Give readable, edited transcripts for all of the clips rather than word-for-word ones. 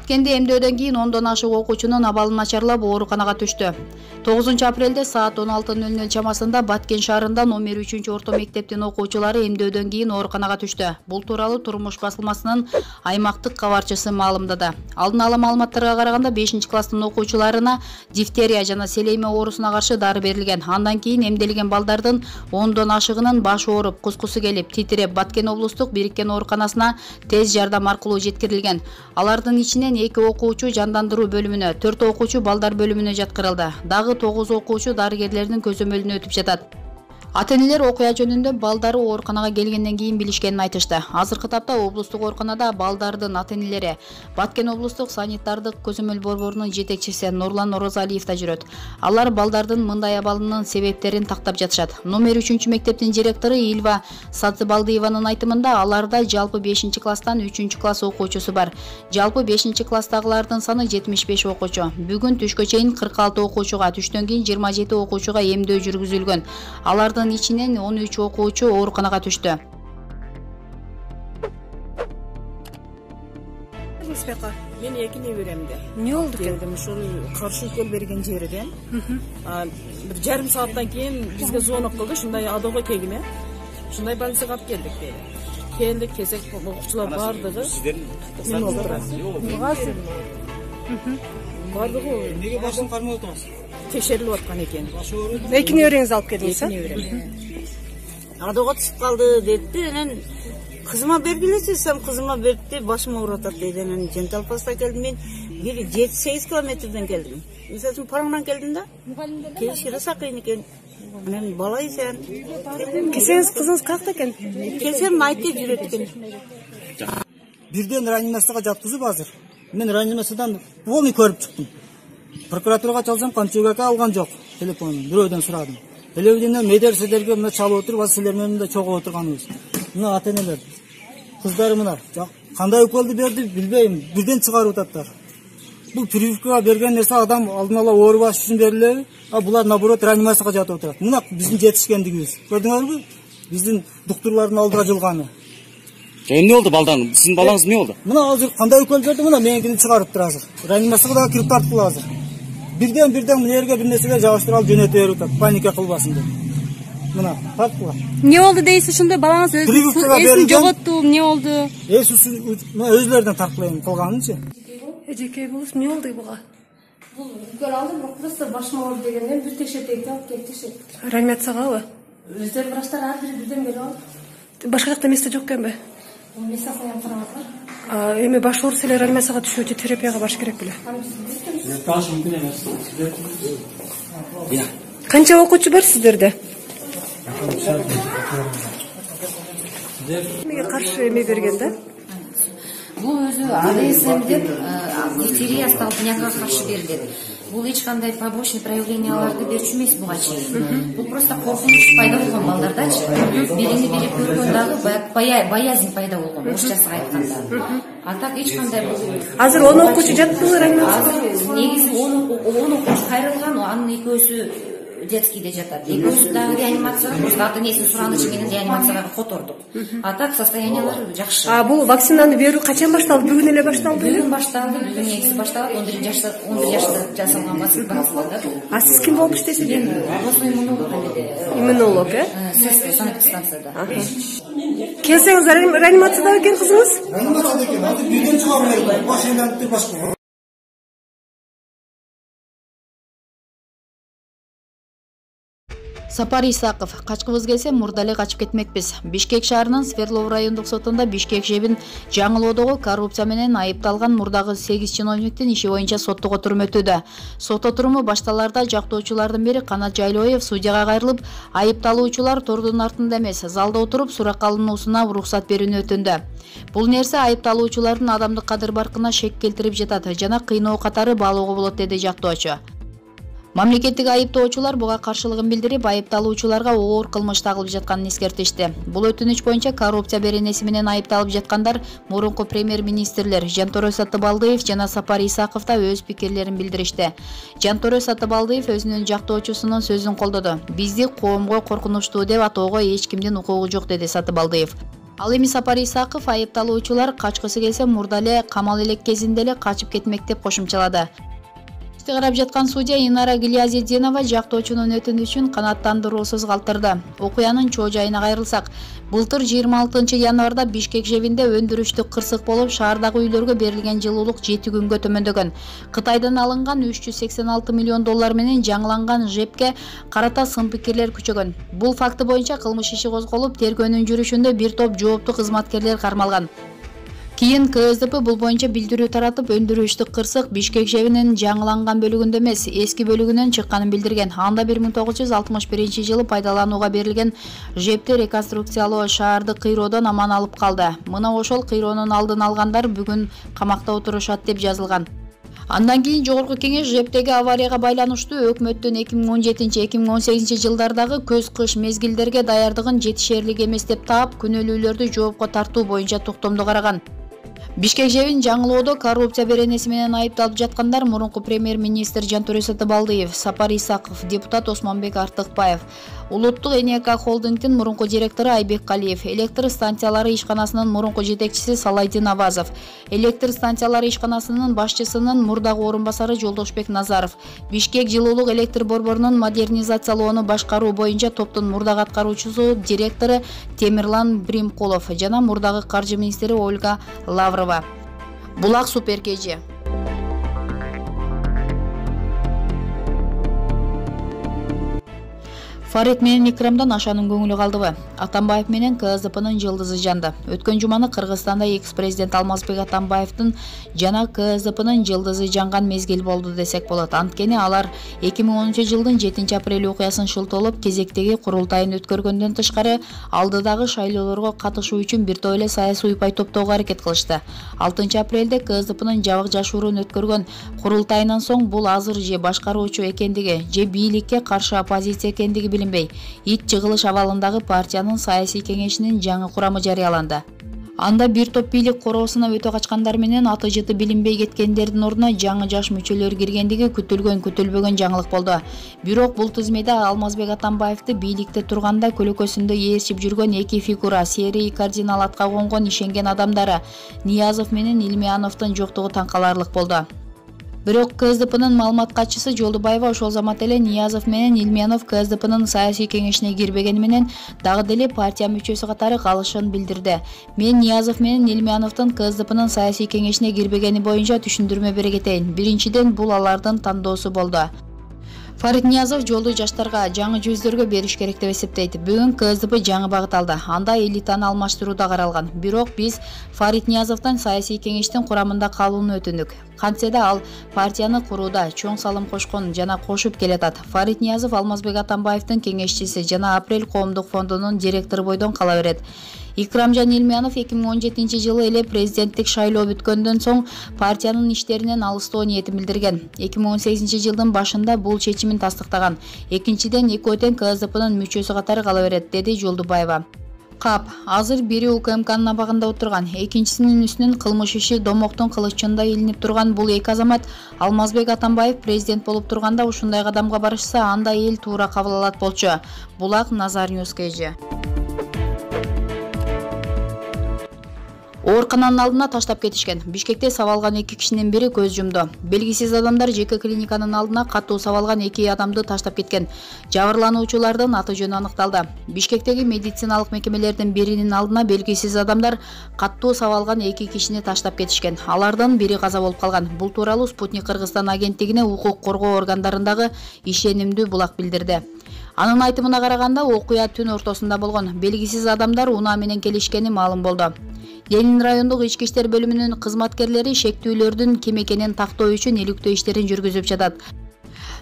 Баткенде эмдөөдөн кийин 10дон ашык окуучунун абалы начарлап ооруканага түштү. 9 апрелде саат 16:00 чамасында Баткен шаарында номер 3 орто мектептин окуучулары эмдөөдөн кийин ооруканага түштү. Бул тууралуу Турмуш басылмасынын аймактык кабарчысы маалымдады. Алдын ала маалыматтарга караганда 5 класстын окуучуларына дифтерия жана селейме оорусуна каршы дары берилген. Андан кийин эмделген балдардын 10дон ашыгынын баш ооруп, кускусу келип, титиреп Баткен облустук бириккен ооруканасына тез жардам аркылуу жеткирилген. Алардын ичинен 2 окуучу жандандыруу бөлүмүнө, 4 окуучу балдар бөлүмүнө жаткырылды. Дагы 9 окуучу дарыгерлердин көзөмөлүнө өтүп жатат. Ата-энелер окуя жөнүндө балдары ооруканага келгенден кийин билишкенин айтышты. Азыркы тапта облустук ооруканада балдардын ата-энелери Баткен облустук санитардык көзөмөл борборунун жетекчиси Нурлан Орозалиев да жүрөт. Алар балдардын мындай абалынын себептерин тактап жатышат. Номер 3 мектептин директору Илва Сатыбалдиеванын айтымында аларда жалпы 5 класстан 3 класс окуучусу бар. Жалпы 5 класстагылардын саны 75 окуучу. Бүгүн түшкө чейин 46 окуучуга, түштөн кийин 27 окуучуга эмдөө жүргүзүлгөн. Алардын ичинен 13 окуучу ооруканага түштү. Мен эки неберемде. Не болду экен? Ушул каршы укол берген жерден. Бир жарым сааттан кийин бизге звонок кылды, ушундай адого келгин, ушундай больницага алып келдик dedi. Келдик, кезек окуучулар бардыгы. Мен олтурат. Бардыгы. Неге башын кармай отурасыз? Текшерилип аткан экен. Эки небереңизди алып келдиңиз, Адого түшүп калды депти, анан кызыма бергилечи, сен кызыма берди, башым ооруп атат деди. Анан Женталпаста келдим мен, бир 7-8 километрден келдим. Мисалы Параңдан келдим да. Келишире сакыйын экен. Анан бала эсен. Келсеңиз кызыңыз каякта экен? Келсем айтты жүрөт экен. Бирден реанимацияга жаткызып азыр. Мен реанимациядан полный көрүп чыктым. Прокуратурага чалсам, канчага алган жок телефонун. Бирөөдөн сурадым. Телевидениеден медерселерге мына чалып отуруп, силер менен да чогуп отурганыбыз. Мына ата-энелер, кыздары мына кандай уколду берди билбейм, бирден чыгарып ататтар. Бул прививкага берген нерсе адам алдын ала оорубаш үчүн берилеби? А булар наоборот реанимацияга жатып отурат. Мына биздин жетишкендигибиз. Көрдүңөрбү? Биздин доктурлардын алдыга жылганы. Эмне болду балдан? Сиздин балаңыз эмне болду? Мына азыр кандай укол берди, мына меникини чыгарыптыр азыр. Реанимацияга да кирип тартып азыр. Бирден мына жерге бир нерсеге жабыштырып алып жөнөтүп берип атат. Паника кылбасын деп. Мына тартып. Не болду дейсиз ошондо балаңыз эсин жоготту, эмне болду? Өзүлөрүнөн тарткылайм кылганынчы. Эжеке болуп эмне болду буга? Бул укол алдым, бирок просто башым ооруп дегенден бир текшертейт, алып келип текшертип. Реанимациягабы? Өздөрү врачтар ар бири бирден берип алып. Башка жакта эмесе жок экенби? Месасына карап бар. Эми баш ооруса эле реанимацияга түшүүчү терапияга барыш керек беле? Таш мүмкүн эмес. Канча окуучу бар сиздерде? Эмеге каршы эме берген да? Бул өзү АДСМ деп дифтерия столбнякка каршы берилет. Бул эч кандай побочный проявленияларды берчү эмес буга чейин. Бул просто коркунуч пайда болгон балдардачы. Биrini бири көргөн дагы боязнь пайда болгон, орусчасы айтканда. А так эч кандай бул. Азыр 10 окуучу жатпы реанимацияда? Негизи 10 окуучу кайрылган, анын экөөсү детскийде жатат. Экөөсү дагы реанимацияга, просто ата-энесинин суранычы менен реанимацияга котордук. А так состояниялары жакшы. Бул вакцинаны берүү качан башталды? Бүгүн эле башталды? Бүгүн башталды, бүгүн негизи башталат. 11 жашта жасалган вакцина. Сиз ким болуп иштейсиз? Областной иммунолог. Иммунолог, санэпидстанцияда. Келсеңиз реанимацияда экен кызыңыз? Реанимацияда экен, азыр бирден чыгарып берди. Баш айлантып башка. Сапар Исаков, качкыбыз келсе мурда эле качып кетмекпиз. Бишкек шаарынын Свердлов райондук сотунда Бишкек жебин жаңылоодогу коррупция менен айыпталган мурдагы 8 чиновниктин иши боюнча соттук отурум өтүүдө. Сот отуруму башталарда жактоочулардын бири Канат Жайлоев судьяга кайрылып, айыпталуучулар тордун артында эмес, залда отуруп сурак алынуусуна уруксат берүүнү өтүндү. Бул нерсе айыпталуучулардын адамдык кадыр баркына шек келтирип жатат жана кыйноо катары баалоого болот, деди жактоочу. Мамлекеттик айыптоочулар буга каршылыгын билдирип, айыпталуучуларга оор кылмыш тагылып жатканын эскертишти. Бул өтүнүч боюнча коррупция беренеси менен айыпталып жаткандар мурунку премьер-министрлер Жантөрө Сатыбалдиев жана Сапар Исаков да өз пикирлерин билдиришти. Жантөрө Сатыбалдиев өзүнүн жактоочусунун сөзүн колдоду. Бизди коомго коркунучтуу деп атоого эч кимдин укугу жок, деди Сатыбалдиев. Ал эми Сапар Исаков айыпталуучулар качкысы келсе мурда эле камал элек кезинде эле качып кетмек деп кошумчалады. Ишти карап жаткан судья Инара Гилязетдинова жактоочунун өтүнүшүн канааттандыруусуз калтырды. Окуянын чоо жайына кайрылсак, былтыр 26 январда Бишкек жебинде өндүрүштүк кырсык болуп, шаардагы үйлөргө берилген жылуулук 7 күнгө төмөндөгөн. Кытайдан алынган 386 миллион доллар менен жаңыланган жепке карата сын пикирлер күчөгөн. Бул факты боюнча кылмыш иши козголуп, тергөөнүн жүрүшүндө бир топ жооптуу кызматкерлер кармалган. Кийин КСДП бул боюнча билдирүү таратып, өндүрүштүк кырсык Бишкек жебинин жаңыланган бөлүгүндө эмес, эски бөлүгүнөн чыкканын билдирген. Анда 1961 жылы пайдаланууга берилген жепти реконструкциялоо шаарды кыйроодон аман алып калды. Мына ошол кыйроонун алдын алгандар бүгүн камакта отурушат деп жазылган. Андан кийин Жогорку кеңеш жептеги аварияга байланыштуу өкмөттүн 2017-2018 жылдардагы көз-кыш мезгилдерге даярдыгын жетишерлик эмес деп таап, күнөөлүүлөрдү жоопко тартуу боюнча токтомду караган. Бишкек жебин жаңылоодо коррупция беренеси менен айыпталып жаткандар мурунку премьер-министр Жантөре Сатыбалдиев, Сапар Исаков, депутат Осмонбек Артыкбаев, Улуттук энергия холдингдин мурунку директору Айбек Калиев, электр станциялары ишканасынын мурунку жетекчиси Салайдин Абазов, электр станциялары ишканасынын башчысынын мурдагы орунбасары Жолдошбек Назаров, Бишкек жылуулук электр борборунун модернизациялоону башкаруу боюнча топтун мурдагы аткаруучусу директору Темирлан Бримкулов жана мурдагы каржы министри Ольга Лаврова. Булак суперкежи. Фарид менен Икрамдан Ашанын көңүлү калдыбы? Атамбаев менен КСДПнын жылдызы жанды. Өткөн жуманы Кыргызстанда экс-президент Алмазбек Атамбаевдин жана КСДПнын жылдызы жанган мезгил болду десек болот. Анткени алар 2010 жылдын 7 апрель окуясын шылтоолоп, кезектеги курултайын өткөргөндөн тышкары алдыдагы шайлоолорго катышуу үчүн бир топ эле саясий упай топтоого аракет кылышты. 6 апрелде КСДПнын жабык жашуурун өткөргөн курултайынан соң бул азыр же башкаруучу экендиги, же бийликке каршы оппозиция экендиги билинбей, ит жыгылыш абалындагы партиянын саясий кеңешинин жаңы курамы жарыяланды. Анда бир топ бийлик короосуна өтө качкандар менен аты жыты билинбей кеткендердин ордуна жаңы жаш мүчөлөр киргендиги күтүлбөгөн жаңылык болду. Бирок бул тизмеде Алмазбек Атамбаевди бийликте турганда көлөкөсүндө ээрчип жүргөн эки фигура, серий кардинал атка конгон ишенген адамдары Ниязов менен Илмияновдун жоктугу таң каларлык болду. Бирок КСДПнын маалымат катчысы Жолдубаева ошол замат эле Ниязов менен Илмиянов КСДПнын саясий кеңешине кирбегени менен дагы деле партия мүчөсү катары калышын билдирди. Мен Ниязов менен Илмияновдун КСДПнын саясий кеңешине кирбегени боюнча түшүндүрмө бере кетейин. Биринчиден, бул алардын тандоосу болду. Фарид Ниязов жолду жаштарга, жаңы жүздөргө бериш керек деп эсептейт. Бүгүн КСДП жаңы багыт алды. Анда элитаны алмаштырууда каралган. Бирок биз Фарид Ниязовдон саясий кеңештин курамында калууну өтүндүк. Кантсе да ал партияны курууда чоң салым кошкон жана кошуп келатат. Фарид Ниязов Алмазбек Атамбаевдин кеңешчиси жана Апрель коомдук фондунун директору бойдон кала берет. Икрамжан Илмиянов 2017 жылы эле президенттик шайлоо бүткөндөн соң партиянын иштеринен алыстоо ниетин билдирген. 2018 жылдын башында бул чечимин тастыктаган. Экинчиден, экөө тең КСДПнын мүчөсү катары кала берет, деди Жолдубаева. Кап, азыр бири УКМКнын абагында отурган, экинчисинин үстүнөн кылмыш иши домоктун кылычында илинип турган бул эки азамат Алмазбек Атамбаев президент болуп турганда ушундай кадамга барышса, анда эл туура кабыл алат болчу. Булак Назар Ньюс KG. Оорукананын алдына таштап кетишкен. Бишкекте сабалган эки кишинин бири көз жумду. Белгисиз адамдар жеке клиниканын алдына катуу сабалган эки адамды таштап кеткен. Жабырлануучулардын аты жөнү аныкталды. Бишкектеги медициналык мекемелердин биринин алдына белгисиз адамдар катуу сабалган эки кишини таштап кетишкен. Алардын бири каза болуп калган. Бул тууралуу Спутник Кыргызстан агенттигине укук коргоо органдарындагы ишенимдүү булак билдирди. Анын айтымына караганда, окуя түн ортосунда болгон. Белгисиз адамдар унаа менен келишкени маалым болду. Ленин райондук ички иштер бөлүмүнүн кызматкерлери шектүүлөрдүн ким экенин тактоо үчүн иликтөө иштерин жүргүзүп жатат.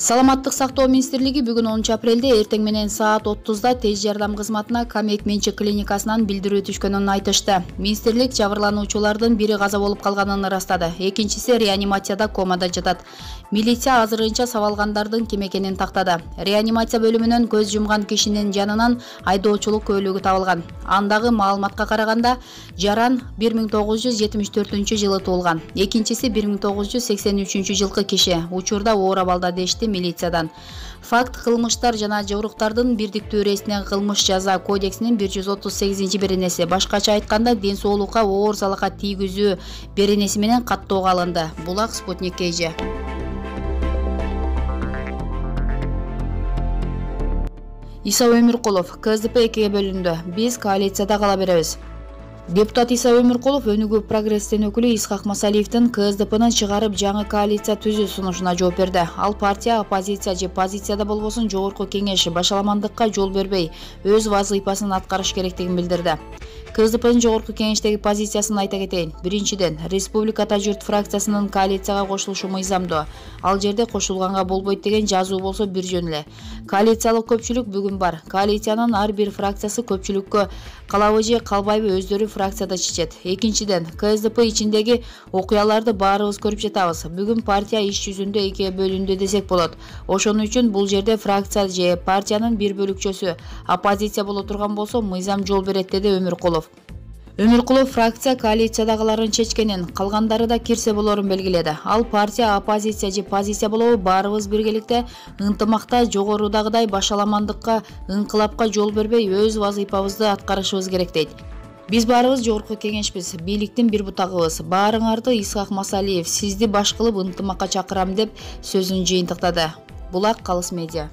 Саламаттык сактоо министрлиги бүгүн 10 апрелде эртең менен саат 30да тез жардам кызматына Камек менчик клиникасынан билдирүү түшкөнүн айтышты. Министрлик жабырлануучулардын бири каза болуп калганын ырастады. Экинчиси реанимацияда комада жатат. Милиция азырынча сабалгандардын ким экенин тактады. Реанимация бөлүмүнөн көз жумган кишинин жанынан айдоочулук көлүгү табылган. Андагы маалыматка караганда, жаран 1974 жылы туулган. Экинчиси 1983 жылкы киши. Учурда оор абалда дешти. дешти милициядан. Факт кылмыштар жана жоруктардын бирдиктүү эресинен кылмыш жаза кодексинин 138-беренеси, башкача айтканда ден соолукка оор залака тийгизүү беренеси менен каттоого алынды. Булак Спутник KG. Иса Өмүркулов, КСДП 2-ге бөлүндү. Биз коалицияда кала беребиз. Депутат Иса Өмүркулов Өнүгүү прогресстин өкүлү Исхак Масалиевдин КСДПнын чыгарып жаңы коалиция түзүү сунушуна жооп берди. Ал партия оппозиция же позицияда болбосун жогорку кеңеш башаламандыкка жол бербей, өз вазыйпасын аткарыш керектигин билдирди. КСДПнын жогорку кеңештеги позициясын айта кетейин. Биринчиден, Республиката журт фракциясынын коалицияга кошулушу мыйзамдуу. Ал жерде кошулганга болбойт деген жазуу болсо бир жөн эле. Коалициялык көпчүлүк бүгүн бар. Коалициянын ар бир фракциясы көпчүлүккө калабы же калбайбы өздөрү фракцияда чечет. Экинчиден, КСДП ичиндеги окуяларды баарыбыз көрүп жатабыз. Бүгүн партия иш жүзүндө 2-ге бөлүндү десек болот. Ошону үчүн бул жерде фракция же партиянын бир бөлүкчөсү оппозиция боло турган болсо мыйзам жол берет, деди Өмүркулов. Өмүркулов фракция коалициядагыларын чечкенин, калгандары да кирсе болорун белгиледи. Ал партия оппозиция же позиция болобу баарыбыз биргеликте ынтымакта жогорудагыдай башаламандыкка, ыңкылапка жол бербей өз вазыйпабызды аткарышыбыз керек дейт. Биз баарыбыз жогорку кеңешпиз, бийликтин бир бутагыбыз. Баарыңарды Исхак Масалиев сизди баш кылып ынтымакка чакырам деп сөзүн жыйынтыктады. Булак Калыс Медиа.